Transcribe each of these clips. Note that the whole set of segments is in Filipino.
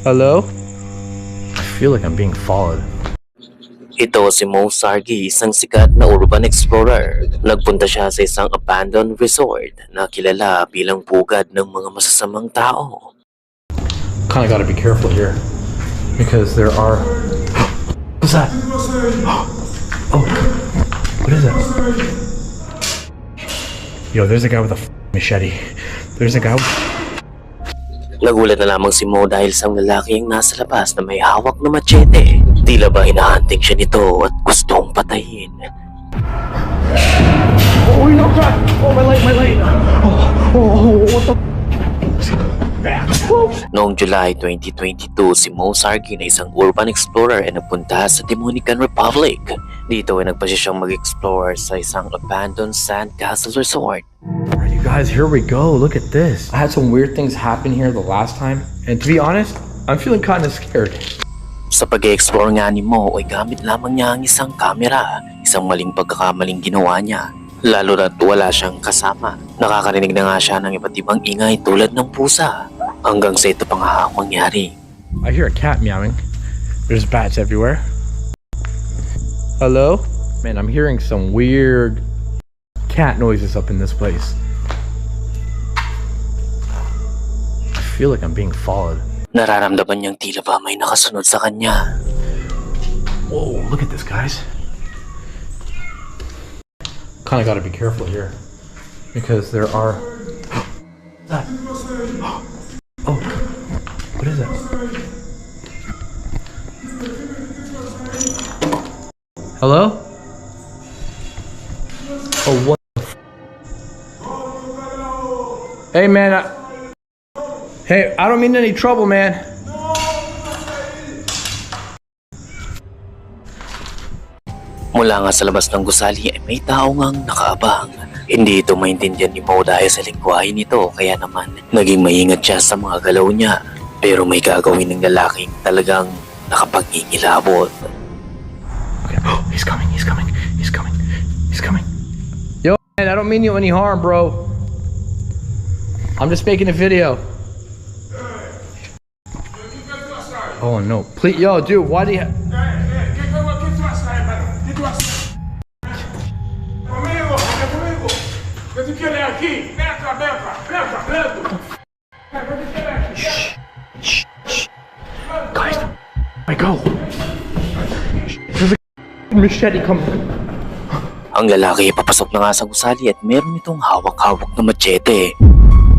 Hello? I feel like I'm being followed. Ito si Mo Sargi, isang sikat na urban explorer. Nagpunta siya sa isang abandoned resort na kilala bilang pugad ng mga masasamang tao. Kinda gotta be careful here. Because there are... What's that? Oh, what is that? Yo, there's a guy with a machete. There's a guy... Nagulat na lamang si Mo dahil isang lalaki ang nasa labas na may hawak na machete. Tila ba hinahunting siya nito at gustong patayin. Oh, no, God! Oh, my light! What the... Noong July 2022, si Mo Sargi na isang urban explorer ay nagpunta sa Dominican Republic. Dito ay nagpasya siyang mag-explore sa isang abandoned sandcastle resort. Alright, you guys, here we go. Look at this. I had some weird things happen here the last time. And to be honest, I'm feeling kinda scared. Sa pag-explore nga ni Mo ay gamit lamang niya ang isang kamera. Isang maling pagkakamaling ginawa niya. Lalo na't wala siyang kasama. Nakakarinig na nga siya ng iba't ibang ingay tulad ng pusa. Hanggang sa ito pa nga mangyari. I hear a cat meowing. There's bats everywhere. Hello? Man, I'm hearing some weird cat noises up in this place. I feel like I'm being followed. Nararamdaman niyang tila ba may nakasunod sa kanya. Whoa, look at this, guys. Kinda gotta be careful here. Because there are... that. Oh, what is that? Hello? Oh, what the f... Hey, man, Hey, I don't mean any trouble, man. Mula nga sa labas ng gusali ay may tao ngang nakaabang. Hindi ito maintindihan ni Mo dahil sa lingwahe nito, kaya naman naging maingat siya sa mga galaw niya. Pero may gagawin ng lalaking talagang nakapag-ingilabot. Okay. Oh, he's coming. Yo, man, I don't mean you any harm, bro. I'm just making a video. Oh no, please, yo, dude, why do you... Guys, I go. There's a machete coming. Ang lalaki papasok na nga sa gusali at meron itong hawak-hawak na machete.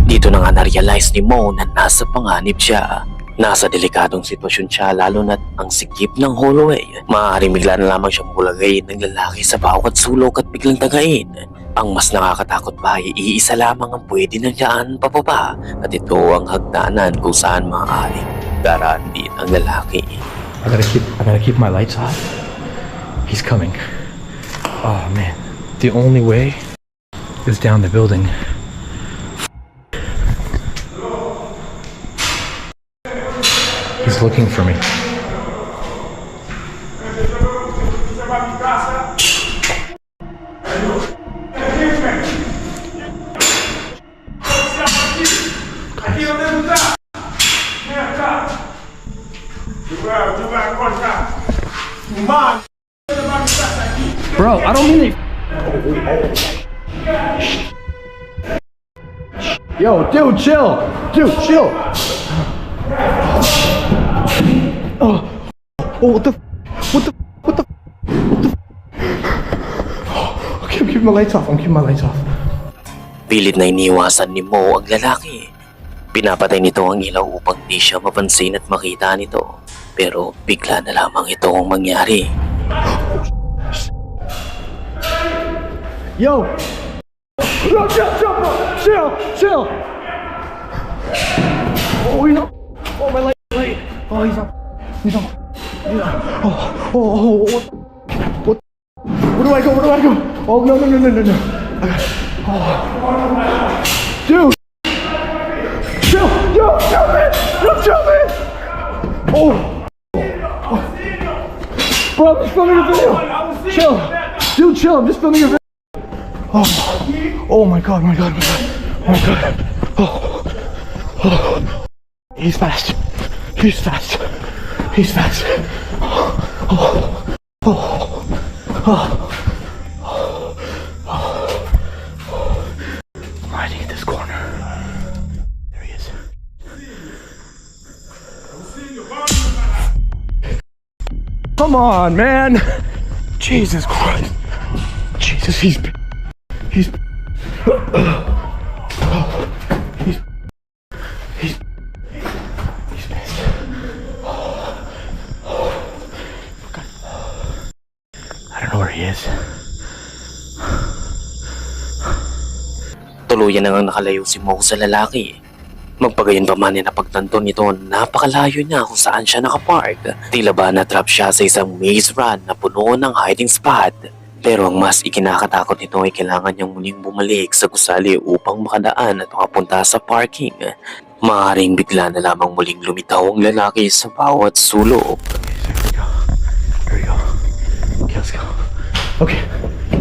Dito na nga na-realize ni Mo na nasa panganib siya. Nasa delikadong sitwasyon siya lalo na't ang sikip ng hallway. Maaaring bigla na lamang siyang bulagayin ng lalaki sa bawat sulok at biglang tagain. Ang mas nakakatakot pa ay iisa lamang ang pwede na dyan pababa at ito ang hagdanan kung saan maaaring daraan din ang lalaki. I gotta keep my lights off. He's coming. Oh man, the only way is down the building. He's looking for me. Bro, I don't mean it. Yo, dude, chill. Oh, what the? Okay, I'm keeping my lights off. Pilit na iniwasan ni Mo ang lalaki. Pinapatay nito ang ilaw upang di siya mapansin at makita nito. Pero bigla na lamang ito ang mangyari. Yo! Chill! Oh, he's up. Oh, my light. Oh, he's up. Oh, what? Where do I go? Oh, no. Oh. Dude! Chill, man! Oh! Bro, I'm just filming a video! Chill! Dude, chill, I'm just filming a video! Oh my god. Oh. He's fast. He's fast. He's fast. Hiding in this corner. There he is. Come on, man. Jesus Christ. Jesus, he's he's pissed. I don't know where he is. Tuluyan na ngang nakalayo si Mo sa lalaki. Magpagayon pa man na pagtanto nito, napakalayo niya kung saan siya nakapark. Tila ba na-trap siya sa isang maze run na puno ng hiding spot. Pero ang mas ikinakatakot nito ay kailangan niyang muling bumalik sa gusali upang makadaan at makapunta sa parking. Maaaring bigla na lamang muling lumitaw ang lalaki sa bawat sulok. There we go. Okay, let's go. Okay,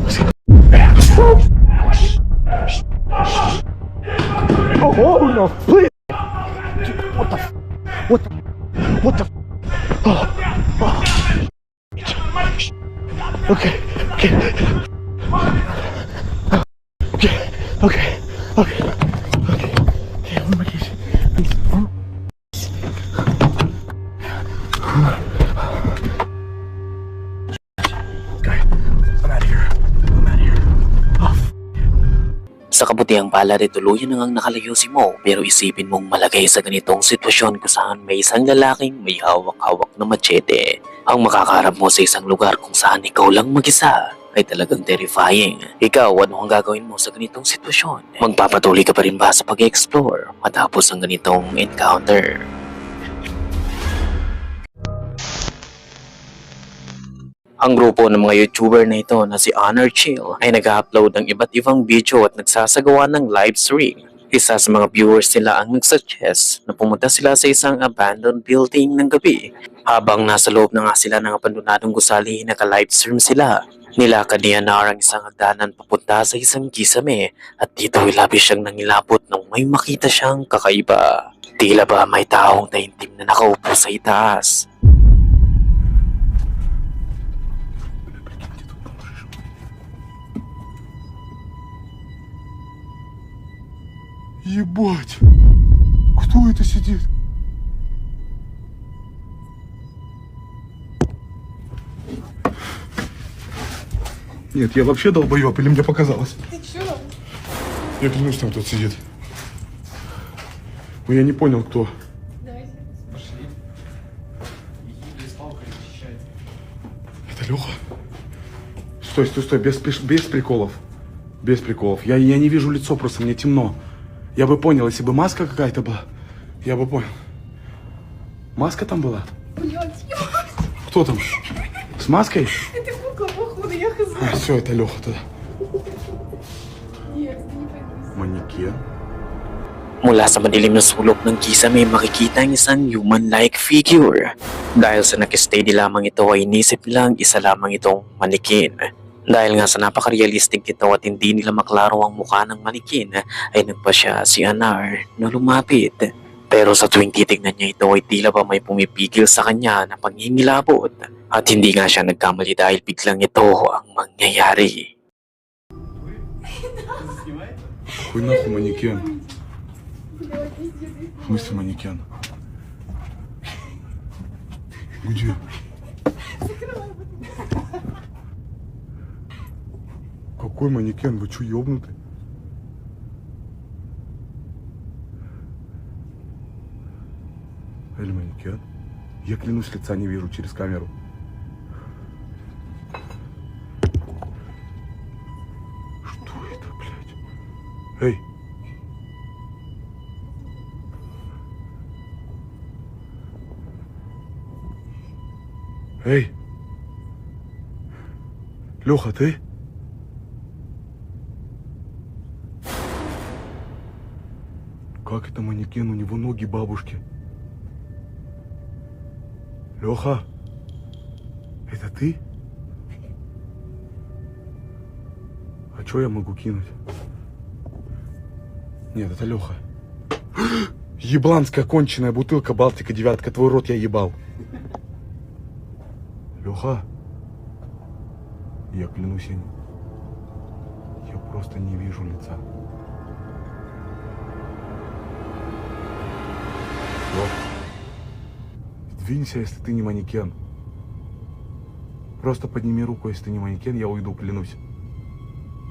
let's go. Oh no, please! What the? What the? What the? Oh, oh. Okay, okay. Okay, okay, okay, okay. Okay, where are my keys? Please. Okay, I'm out of here. I'm out of here. Oh, Sa kabutihang palad ay tuluyan na ngang nakalayo si Mo, pero isipin mong malagay sa ganitong sitwasyon kung saan may isang lalaking may hawak-hawak na machete. Ang makakaharap mo sa isang lugar kung saan ikaw lang mag-isa ay talagang terrifying. Ikaw, ano ang gagawin mo sa ganitong sitwasyon? Magpapatuloy ka pa rin ba sa pag-explore matapos ang ganitong encounter? Ang grupo ng mga YouTuber na ito na si Honor Chill ay nag-upload ng iba't ibang video at nagsasagawa ng live stream. Isa sa mga viewers nila ang nagsuggest na pumunta sila sa isang abandoned building ng gabi. Habang nasa loob na nga sila ng abandonadong gusali, naka-live stream sila. Nilakad ni Anar ang isang hagdanan papunta sa isang kisame at dito ay labis siyang nangilabot nung may makita siyang kakaiba. Tila ba may taong taimtim na nakaupo sa itaas. Ебать! Кто это сидит? Нет, я вообще долбоёб, или мне показалось? Ты чё? Я клянусь, там кто-то сидит. Но я не понял, кто. Давайте. Это Леха? Стой, стой, стой, без приколов. Без приколов. Я не вижу лицо, просто мне темно. Я бы понял, если бы маска какая-то была, я бы понял. Маска там была? Блядь, Кто там? С маской? это кукла, походу, я хз. А, все, это Леха тогда. Нет, это не пойду. Манекен. Mula sa madilim na sulok ng kisame makikita ang isang human-like figure. Dahil sa nakistady lamang ito ay inisip lang isa lamang itong manikin. Dahil nga sa napaka-realistic nito at hindi nila maklaro ang mukha ng manikin ay nagpasya si Anar na lumapit. Pero sa tuwing titignan niya ito ay tila ba may pumipigil sa kanya na panghingilabot. At hindi nga siya nagkamali dahil biglang ito ang mangyayari. Какой нахуй манекен? Блядь, пиздец. В смысле манекен? Где? Какой манекен? Вы что, ёбнуты? Или манекен? Я клянусь, лица не вижу через камеру. Что это, блядь? Эй! Эй! Леха, ты? Как это манекен? У него ноги бабушки. Леха, это ты? А что я могу кинуть? Нет, это Леха. Ебланская конченая бутылка Балтика 9, твой рот я ебал. Леха, я клянусь, я просто не вижу лица. Лех, сдвинься, если ты не манекен. Просто подними руку, если ты не манекен, я уйду, клянусь.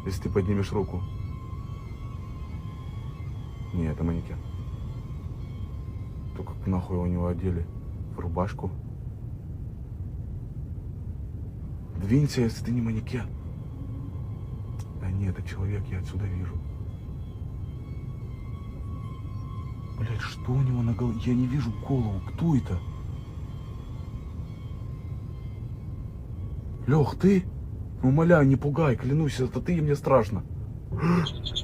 Если ты поднимешь руку. Не, это манекен. То как нахуй у него одели? В рубашку? Двинься, если ты не манекен. Да нет, это человек, я отсюда вижу. Блять, что у него на голове? Я не вижу голову. Кто это? Лех, ты? Умоляю, не пугай, клянусь, это ты, и мне страшно.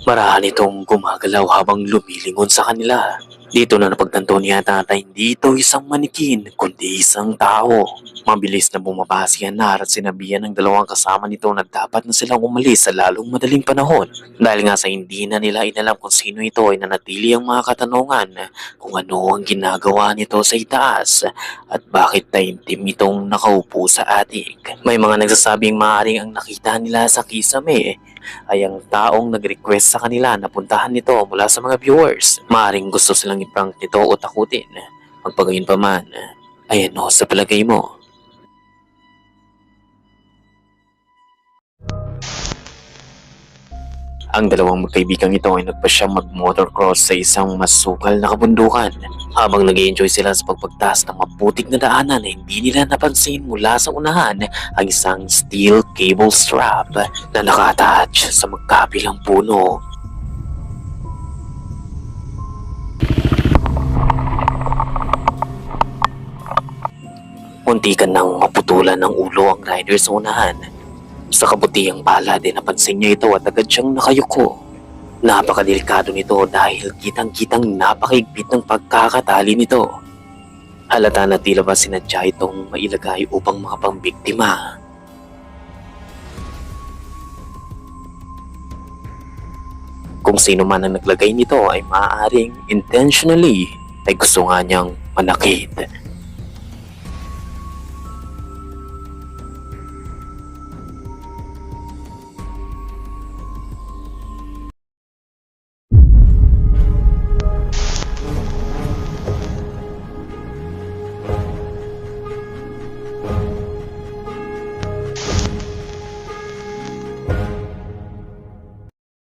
Marahal itong gumagalaw habang lumilingon sa kanila. Dito na napagtanto niya at hindi ito isang manikin, kundi isang tao. Mabilis na bumaba si Anar at sinabihan ng dalawang kasama nito na dapat na silang umalis sa lalong madaling panahon. Dahil nga sa hindi na nila inalam kung sino ito ay nanatili ang mga katanungan kung ano ang ginagawa nito sa itaas at bakit taimtim itong nakaupo sa atik. May mga nagsasabing maaaring ang nakita nila sa kisame ay ang taong nag-request sa kanila na puntahan nito mula sa mga viewers. Maaaring gusto silang i-prank nito o takutin. Magpagayon pa man, ay ano sa palagay mo? Ang dalawang magkaibigang ito ay nagpasyang mag-motocross sa isang masukal na kabundukan. Habang nag-enjoy sila sa pagpagtaas ng maputik na daanan na hindi nila napansin mula sa unahan ang isang steel cable strap na naka-attach sa magkabilang puno. Muntikan nang maputulan ng ulo ang rider sa unahan. Sa kabutihang palad ay napansin niya ito at agad siyang nakayuko. Napakadelikado nito dahil kitang-kitang napakahigpit ng pagkakatali nito. Halata na tila ba sinadya itong mailagay upang makapambiktima. Kung sino man ang naglagay nito ay maaaring intentionally ay gusto nga niyang manakit.